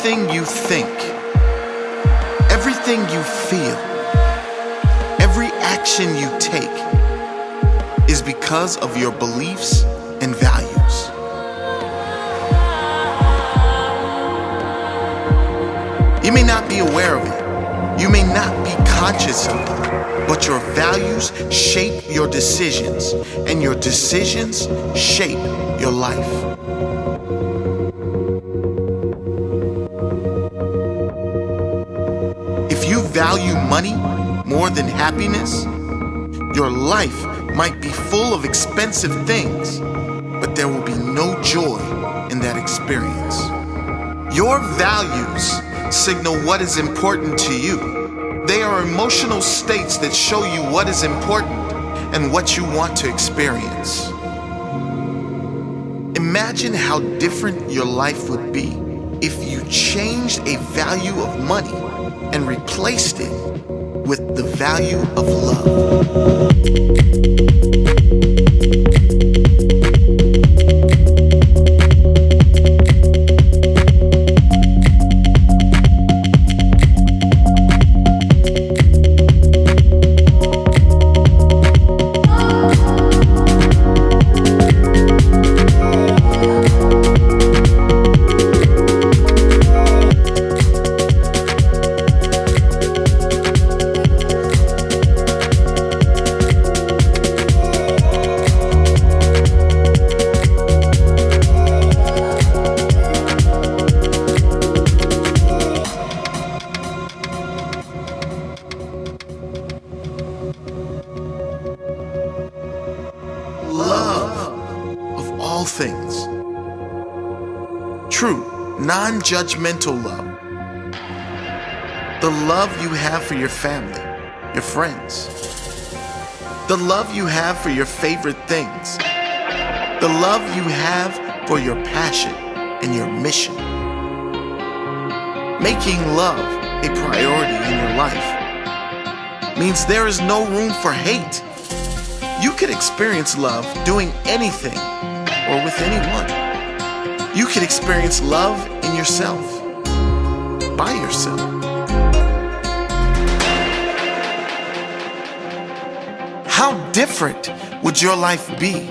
Everything you think, everything you feel, every action you take is because of your beliefs and values. You may not be aware of it, you may not be conscious of it, but your values shape your decisions, and your decisions shape your life. If you value money more than happiness, your life might be full of expensive things, but there will be no joy in that experience. Your values signal what is important to you. They are emotional states that show you what is important and what you want to experience. Imagine how different your life would be if you changed a value of money and replaced it with the value of love. Love of all things. True, non-judgmental love. The love you have for your family, your friends. The love you have for your favorite things. The love you have for your passion and your mission. Making love a priority in your life means there is no room for hate. You could experience love doing anything or with anyone. You could experience love in yourself, by yourself. How different would your life be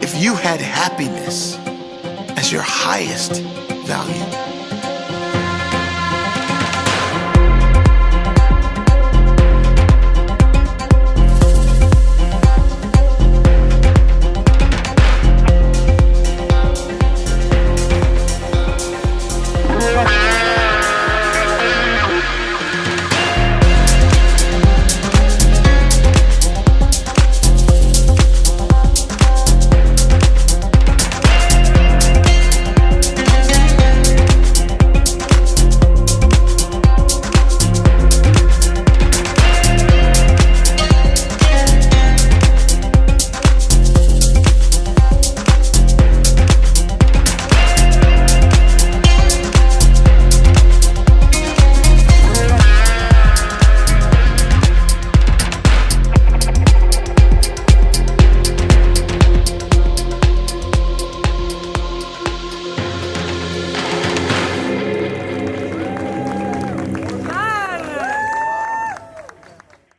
if you had happiness as your highest value?